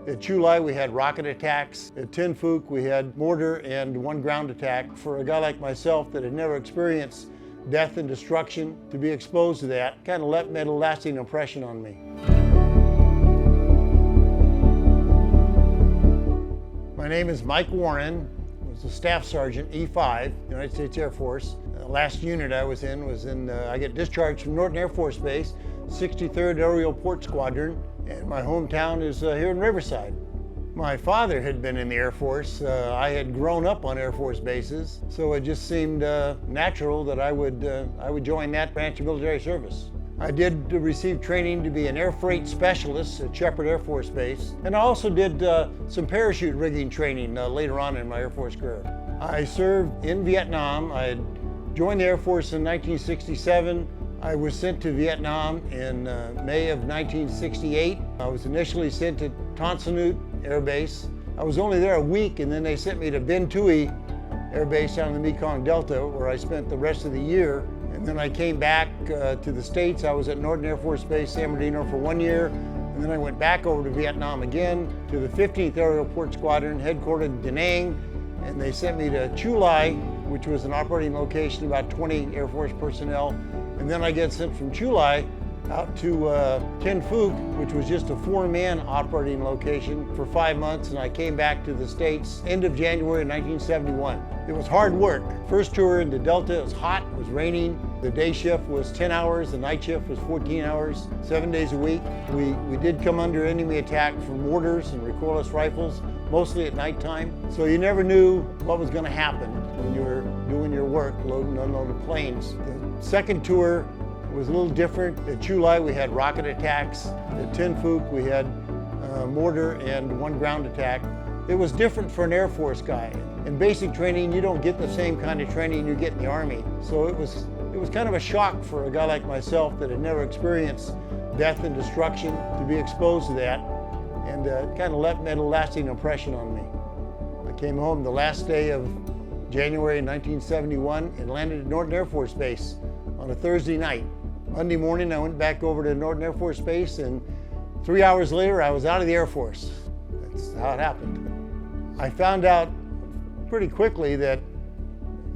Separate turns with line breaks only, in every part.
At Tuille, we had rocket attacks. At Tin Phuc, we had mortar and one ground attack. For a guy like myself that had never experienced death and destruction, to be exposed to that kind of made a lasting impression on me. My name is Mike Warren. I was a Staff Sergeant, E5, United States Air Force. The last unit I was in, I get discharged from Tonson Air Force Base, 63rd Aerial Port Squadron, and my hometown is here in Riverside. My father had been in the Air Force. I had grown up on Air Force bases, so it just seemed natural that I would join that branch of military service. I did receive training to be an air freight specialist at Shephard Air Force Base, and I also did some parachute rigging training later on in my Air Force career. I served in Vietnam. I had joined the Air Force in 1967. I was sent to Vietnam in May of 1968. I was initially sent to Tonson Air Base. I was only there a week, and then they sent me to Bent Tuille Airbase down in the Mekong Delta, where I spent the rest of the year. And then I came back to the States. I was at Tonson Air Force Base, San Bernardino for 1 year. And then I went back over to Vietnam again to the 15th Aerial Port Squadron, headquartered in Da Nang. And they sent me to Tuille, which was an operating location, about 20 Air Force personnel. And then I get sent from Tuille out to Tin Phuc, which was just a 4-man operating location for 5 months, and I came back to the States end of January 1971. It was hard work. First tour into Delta, it was hot, it was raining. The day shift was 10 hours, the night shift was 14 hours, 7 days a week. We did come under enemy attack from mortars and recoilless rifles, mostly at nighttime. So you never knew what was going to happen when you were doing your work, loading and unloading planes. The second tour was a little different. At Tuille, we had rocket attacks. At Tin Phuc, we had mortar and one ground attack. It was different for an Air Force guy. In basic training, you don't get the same kind of training you get in the Army. So it was kind of a shock for a guy like myself that had never experienced death and destruction to be exposed to that, and it kind of made a lasting impression on me. I came home the last day of January 1971 and landed at Tonson Air Force Base on a Thursday night. Monday morning, I went back over to Tonson Air Force Base, and 3 hours later, I was out of the Air Force. That's how it happened. I found out pretty quickly that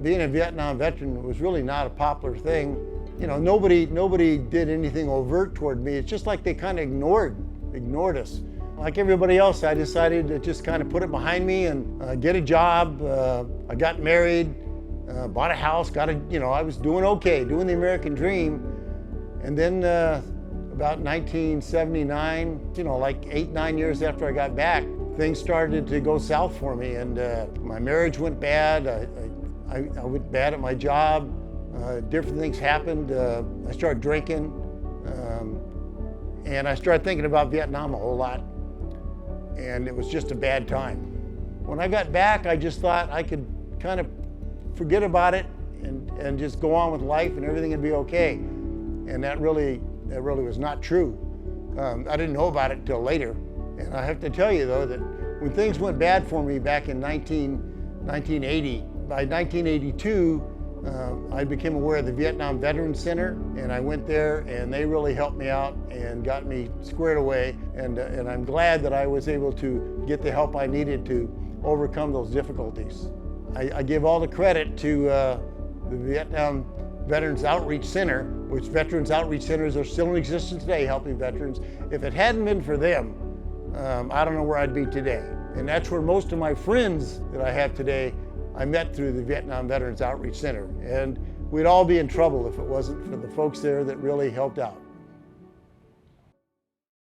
being a Vietnam veteran was really not a popular thing. You know, nobody did anything overt toward me. It's just like they kind of ignored us. Like everybody else, I decided to just kind of put it behind me and get a job. I got married, bought a house, I was doing okay, doing the American dream. And then about 1979, like 8-9 years after I got back, things started to go south for me, and my marriage went bad. I went bad at my job. Different things happened. I started drinking, and I started thinking about Vietnam a whole lot, and it was just a bad time. When I got back, I just thought I could kind of forget about it and just go on with life, and everything would be okay. And that really was not true. I didn't know about it until later. And I have to tell you, though, that when things went bad for me back in 1980, by 1982, I became aware of the Vietnam Veterans Center, and I went there, and they really helped me out and got me squared away. And I'm glad that I was able to get the help I needed to overcome those difficulties. I give all the credit to the Vietnam Veterans Outreach Center, which Veterans Outreach Centers are still in existence today, helping veterans. If it hadn't been for them, I don't know where I'd be today. And that's where most of my friends that I have today, I met through the Vietnam Veterans Outreach Center. And we'd all be in trouble if it wasn't for the folks there that really helped out.